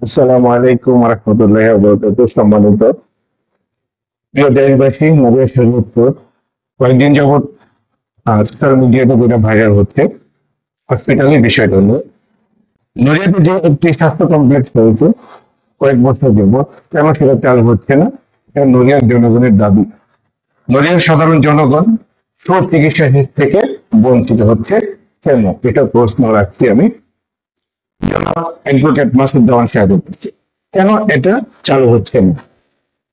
আসসালামু আলাইকুম রহমতুল্লাহ সম্মানিত প্রিয় দেশবাসী, নদিয়া শরীয়তপুর কয়েকদিন যাবৎ সোশ্যাল মিডিয়াতে যেটা ভাইরাল হচ্ছে হসপিটালের বিষয়টা হলো নদিয়াতে যে একটি স্বাস্থ্য কমপ্লেক্স হয়েছে কয়েক বছর যাবৎ, কেন সেটা চালু হচ্ছে না? এটা নদিয়ার জনগণের দাবি। নদিয়ার সাধারণ জনগণ সুচিকিৎসা থেকে বঞ্চিত হচ্ছে কেন, এটা প্রশ্ন রাখছি আমি অ্যাডভোকেট মাসুদ দেওয়ান সাহেবের কাছে। কেন এটা চালু হচ্ছে না?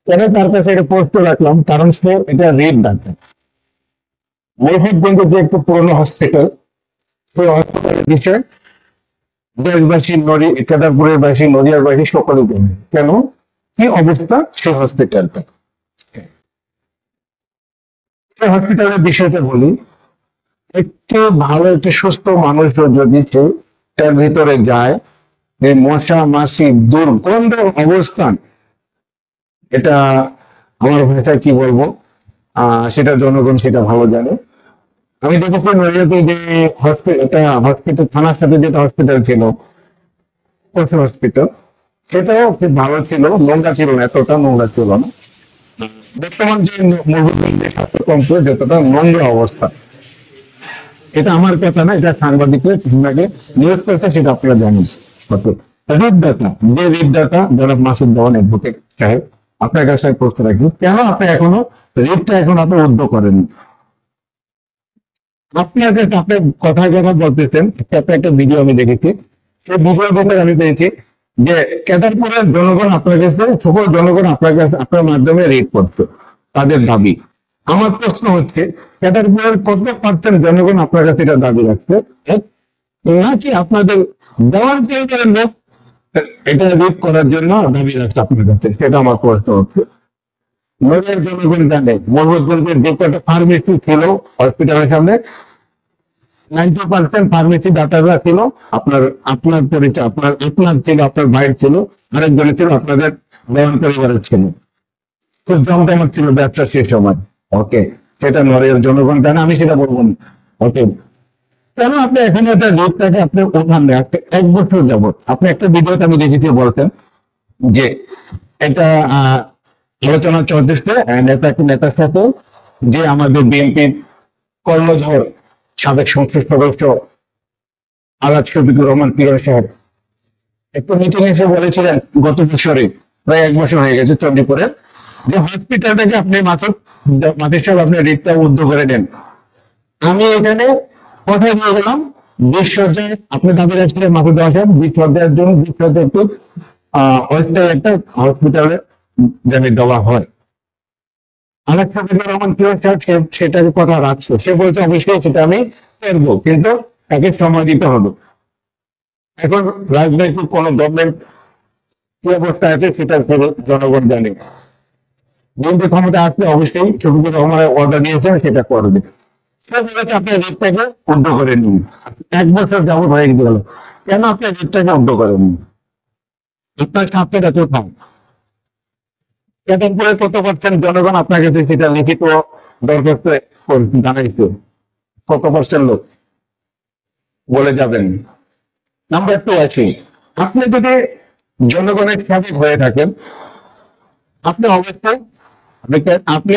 কেন তার কাছে এটা প্রশ্ন রাখলাম, কারণ সে এটা রেট ডাক্তার। মহিবগঞ্জের যে একটু পুরনো হসপিটাল, সেই হসপিটালের বিষয়ে দেশবাসী কেদারপুরের বাসী, নদিয়ার বাসী সকলেই জানে কেন কি অবস্থা সেই হসপিটালটা। সেই হসপিটালের বিষয়টা বলি, একটু ভালো একটি সুস্থ মানুষ যদি সে তার ভিতরে যায়, এই মশা মাছি দুর্গন্ধ অবস্থান, এটা আমার ভাষায় কি বলবো, সেটা জনগণ সেটা ভালো জানে। আমি দেখেছি নদিয়াতে যে হসপিটাল থানার সাথে যেটা হসপিটাল ছিল, পশু হসপিটাল, সেটাও খুব ভালো ছিল, নোংরা ছিল না, এতটা নোংরা ছিল না। বর্তমান যে মুরগির স্বাস্থ্য কমপ্লেক্স যতটা নোংরা অবস্থা, এটা আমার কথা না, এটা সাংবাদিকের নিউজ করছে, সেটা আপনারা জানেন। রিপদাতা, যে রিপদাতা জনাব মাসুদ দেওয়ান অ্যাডভোকেট সাহেব, আপনার কাছে আমি প্রশ্ন রাখি, কেন আপনি এখনো রিপটা এখন আপনি উদ্ধ করেননি? আপনার কাছে আপনি কথায় কথা বলতেছেন, আপনি একটা ভিডিও আমি দেখেছি, সেই ভিডিও দেখে আমি পেয়েছি যে কেদারপুরের জনগণ আপনার কাছে, সকল জনগণ আপনার কাছে আপনার মাধ্যমে রিট করছে তাদের দাবি। আমার প্রশ্ন হচ্ছে, কেদারপুরের কত পার্সেন্ট জনগণ আপনার কাছে এটা দাবি রাখছে, নাকি আপনাদের দেওয়ার পরিবারের লোক এটা রিট করার জন্য দাবি রাখছে আপনার কাছে? সেটা আমার প্রশ্ন হচ্ছে। নদিয়ার জনগণ জানে মোহাম্মদগঞ্জের যে কটা ফার্মেসি ছিল হসপিটালের সামনে, 90% ফার্মেসি ডাক্তাররা ছিল আপনার আপনার পরিচয়, আপনার ছিল, আপনার ভাইয়ের ছিল, আরেকজনের ছিল আপনাদের দেওয়ান পরিবারের ছিল। খুব জমজমাট ছিল ব্যবসা সেই সময়। ওকে, সেটা নদিয়ার জনগণ জানে, আমি সেটা বলবো না। ওকে, কেন আপনি এখানে একটা রোগটাকে আপনি ওখানে এক বছর যাবত আপনি একটা ভিডিওতে আমি দেখেছি বলতেন যে এটা আলোচনা চলতেছে নেতার সাথে, যে আমাদের বিএনপির কর্ণধর সাবেক সংসদ সদস্য আলাদ শফিকুর রহমান পিরন সাহেব একটু মিটিং এসে বলেছিলেন গত বছরে, প্রায় এক বছর হয়ে গেছে, চণ্ডীপুরে, যে হসপিটালটাকে আপনি মাথির সাহেব আপনি রিটটা উদ্যোগ করে নেন। আমি এখানে কথা বলে গেলাম 20 সজ্জায় আপনি দাবি রাখছিলেন মাথুর দেওয়া সাহেব, 20 সজ্জার জন্য 20 সজ্জা একটু অস্থায়ী একটা হসপিটালে যেন দেওয়া হয়। আলাদ শফিকুর রহমান পিরন সাহেব সেটার কথা রাখছে, সে বলছে অবশ্যই সেটা আমি করবো, কিন্তু তাকে সময় দিতে হবে। এখন রাজনৈতিক কোন গভর্নমেন্ট কি অবস্থা আছে সেটা জনগণ জানে। বিএনপি ক্ষমতা আসলে অবশ্যই শফিকুর রহমানের অর্ডার নিয়েছেন, সেটা করবে। আপনি রেটটাকে উদ্ধ করে নিন, এক বছর যাবত হয়ে গেল, কেন আপনি রেটটাকে উদ্ধ করেন? আপনার স্বার্থটা কোথায়? কেদারপুরের কত পার্সেন্ট জনগণ আপনার কাছে সেটা লিখিত দরখাস্ত জানাইছে? কত পার্সেন্ট লোক বলে যাবেন? নাম্বার 2 আছে, আপনি যদি জনগণের সেবক হয়ে থাকেন, আপনি অবশ্যই আপনি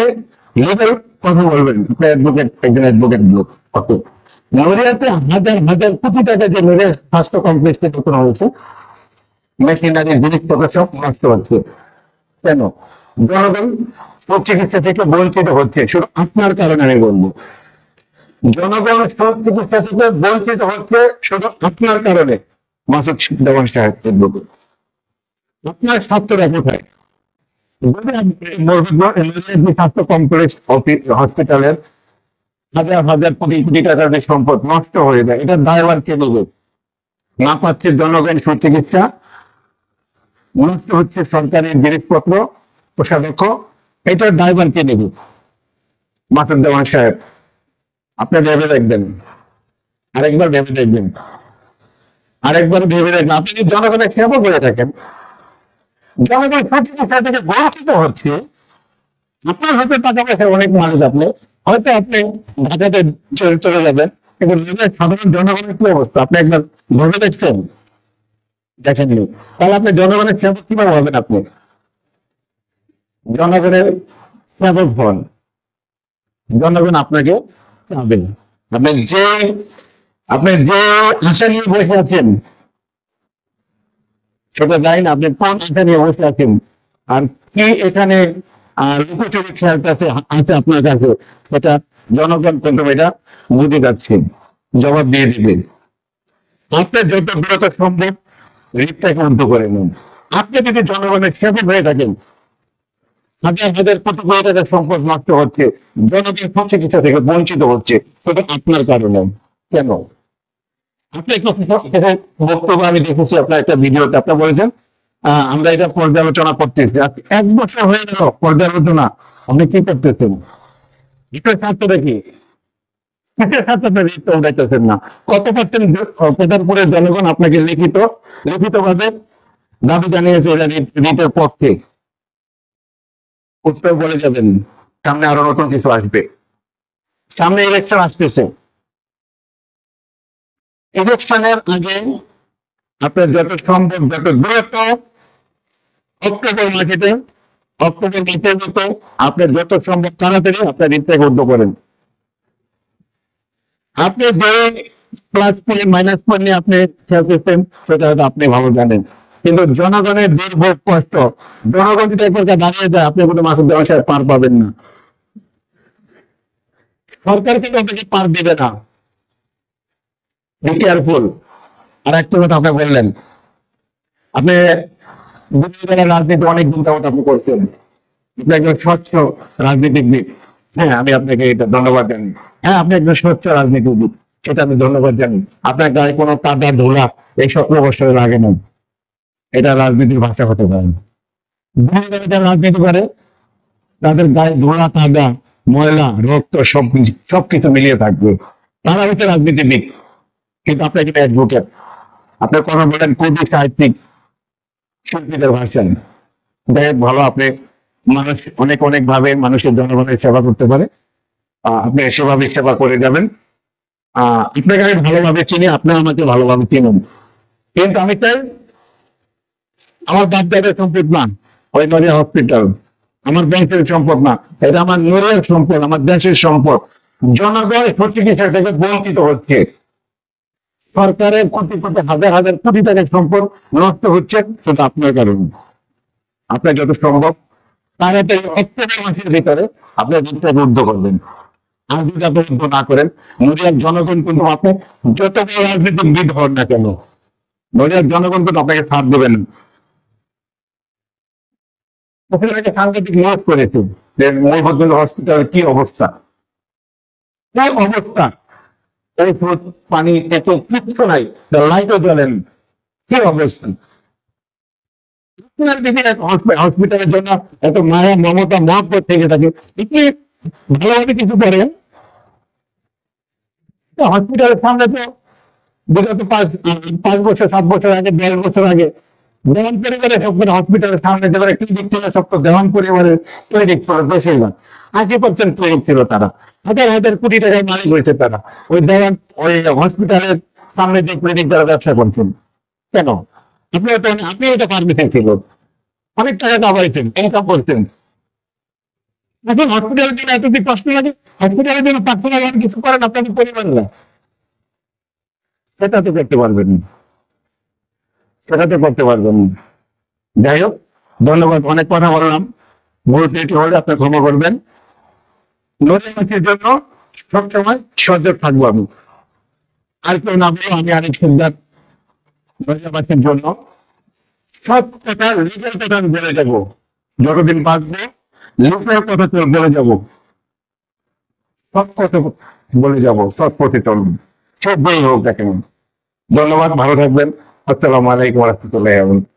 লিগাল কথা বলবেন। আপনি অ্যাডভোকেট, একজন অ্যাডভোকেট লোক। নদিয়াতে হাজার হাজার কোটি টাকা যে নদিয়া স্বাস্থ্য কমপ্লেক্সে নতুন হয়েছে, মেশিনারি জিনিসপত্র সব নষ্ট হচ্ছে কেন? জনগণ চিকিৎসা থেকে বঞ্চিত হচ্ছে, শুধু আপনার কারণে আমি বলবো। জনগণ চিকিৎসা থেকে বঞ্চিত হচ্ছে শুধু আপনার কারণে। মাসুদ দেওয়ান সাহেব, আপনার স্বাস্থ্যটা কোথায়? স্বাস্থ্য কমপ্লেক্স হসপিটালের হাজার হাজার কোটি কোটি টাকার যে সম্পদ নষ্ট হয়ে যায়, এটা দায়ভার কে নেবে? না পাচ্ছে জনগণ সুচিকিৎসা, নষ্ট হচ্ছে সরকারি জিনিসপত্র, কোষাধ্যক্ষ, এটার দায়ভার কে নেবে? মাসুদ দেওয়ান সাহেব, আপনি ভেবে দেখবেন, আরেকবার ভেবে দেখবেন, আরেকবার ভেবে দেখবেন। আপনি যদি জনগণের সেবা করে থাকেন, জনগণ সুচিকিৎসা থেকে বঞ্চিত হচ্ছে, আপনার হাতে টাকা পয়সা অনেক মানুষ, আপনি হয়তো আপনি ঢাকাতে চলে যাবেন, কিন্তু সাধারণ জনগণের কি অবস্থা আপনি একবার ভেবে দেখছেন? দেখেননি, তাহলে আপনি জনগণের সেবক কিভাবে হবেন? আপনি জনগণের সেবক হন, জনগণ আপনাকে চাবেন। আপনি যে আপনি যে আশা নিয়ে বসে আছেন সেটা জানি না আপনি কোন আশা নিয়ে বসে আছেন, আর কি এখানে লুকোচুরি খেলতেছে আছে আপনার কাছে, সেটা জনগণ কিন্তু এটা বুঝে যাচ্ছে, জবাব দিয়ে দিবেন। আপনার যত দ্রুত সম্ভব রিটটাকে উদ্ধ করে নিন। আপনি যদি জনগণের সেবক হয়ে থাকেন, হাজার হাজার কোটি কোটি টাকার সম্পদ নষ্ট হচ্ছে, জনগণ চিকিৎসা থেকে বঞ্চিত হচ্ছে, সেটা আপনার কারণে। কেন? আপনি একটা বক্তব্য আমি দেখেছি আপনার একটা ভিডিওতে, আপনি বলেছেন আমরা এটা পর্যালোচনা করতেছি। আজ 1 বছর হয়ে গেল পর্যালোচনা, আপনি কি করতেছেন? এটার স্বার্থটা কি? কিসের স্বার্থটা রিট উঠাইতেছেন না? কত পার্সেন্ট কেদারপুরের জনগণ আপনাকে লিখিত ভাবে দাবি জানিয়েছে এটা রিটের পক্ষে? উত্তর বলে যাবেন, সামনে আরো নতুন কিছু আসবে, সামনে ইলেকশন আসতেছে। ইলেকশনের আগে আপনার যত সম্ভব যত দ্রুত অক্টোবর মাসেতে অক্টোবর মাসের মতো আপনার যত সম্ভব তাড়াতাড়ি আপনার রিটটাকে উদ্ধ করেন। আপনি যে প্লাস পয়েন্ট মাইনাস পয়েন্ট নিয়ে আপনি খেলতেছেন সেটা হয়তো আপনি ভালো জানেন, কিন্তু জনগণের দুর্ভোগ কষ্ট, জনগণ যদি একবার দাঁড়িয়ে যায় আপনি কোনো মাসুদ জামান সাহেব পার পাবেন না, সরকার কিন্তু আপনাকে পার দেবে না। Be careful. আর একটা কথা আপনি বললেন, আপনি দুর্নীতির রাজনীতি অনেকদিন যাবত আপনি করছেন, আপনি একজন স্বচ্ছ রাজনীতিবিদ। হ্যাঁ, আমি আপনাকে এটা ধন্যবাদ জানি। হ্যাঁ, আপনি একজন স্বচ্ছ রাজনীতিবিদ, সেটা আমি ধন্যবাদ জানি। আপনার গায়ে কোনো কাদা ধুলা এই 17 বছরের আগে নেই, এটা রাজনীতির ভাষা হতে পারে না। যারা রাজনীতি করে তাদের গায়ে ধোলা কাদা ময়লা রক্ত সবকিছু মিলিয়ে থাকবে, তারা হচ্ছে রাজনীতিবিদ। কিন্তু আপনার কিন্তু অ্যাডভোকেট, আপনার কথা বলেন কবি সাহিত্যিক শিল্পীদের ভাষায়। যাই হোক, ভালো, আপনি মানুষ অনেক অনেক ভাবে মানুষের জনগণের সেবা করতে পারে, আপনি সেভাবে সেবা করে যাবেন। আপনাকে আমি ভালোভাবে চিনি, আপনি আমাকে ভালোভাবে চিনুন, কিন্তু আমি চাই আমার বাপ দাদের সম্পদ না ওই নড়িয়া হসপিটাল, আমার ব্যাংকের সম্পদ না, এটা আমার নড়িয়ার সম্পদ, আমার দেশের সম্পদ। জনগণ চিকিৎসা থেকে বঞ্চিত হচ্ছে, সরকারের কোটি কোটি হাজার হাজার কোটি টাকার সম্পদ নষ্ট হচ্ছে, সেটা আপনার কারণে। আপনার যত সম্ভব তাড়াতাড়ি অক্টোবর মাসের ভিতরে আপনি রিটটাকে উদ্ধ করবেন। আর যদি আপনি উদ্ধ না করেন, নড়িয়ার জনগণ কিন্তু আপনি যত বড় রাজনীতিবিদ হন না কেন, নড়িয়ার জনগণ কিন্তু আপনাকে সাথ দেবেন। ওখানে একটা সাংঘাতিক নিয়োগ করেছে যে মহিবুদ্দিন হসপিটালের কি অবস্থা, কি অবস্থা, ওষুধ পানি এত কিচ্ছু নাই, লাইটও জ্বলেন, কি অবস্থা। আপনার দিকে হসপিটালের জন্য এত মায়া মমতা মহব্বত থেকে থাকে, আপনি ভালোভাবে কিছু করেন। হসপিটালের সামনে তো বিগত 5 বছর 7 বছর আগে 10 বছর আগে দেওয়ান পরিবারের সব করে হসপিটালের সামনে যেবারে ক্লিনিক ছিল, সব তো দেওয়ান পরিবারের ক্লিনিক ছিল, বেশিরভাগ 80% ক্লিনিক ছিল, তারা হাজার হাজার কোটি টাকায় মালিক হয়েছে তারা, ওই দেওয়ান ওই হসপিটালের সামনে যে ক্লিনিক যারা ব্যবসা করছেন। কেন? আপনি এটা পারমিশন ছিল, অনেক টাকা কামাইছেন, ইনকাম করছেন। এখন হসপিটালের জন্য এতদিন কষ্ট লাগে, হসপিটালের জন্য 500 টাকা কিছু করেন আপনাদের পরিবাররা, সেটা তো করতে পারবেন না, সেটা তো করতে পারবেন না। যাই হোক, ধন্যবাদ, অনেক কথা বললাম, ভুল ত্রুটি হলে আপনি ক্ষমা করবেন। নদীবাসীর জন্য সবসময় সজাগ থাকবো আমি, আর কেউ না বলে আমি আরেক সিদ্ধান্ত নদীবাসীর জন্য সব কথা লিগের কথা আমি বলে যাবো, যতদিন বাঁচবো লিগের কথা বলে যাবো, সব কথা বলে যাবো, সব পথে চলুন, সব বই হোক দেখেন। ধন্যবাদ, ভালো থাকবেন। আসসালামু আলাইকুম ওয়া রাহমাতুল্লাহি ওয়া বারাকাতুহু।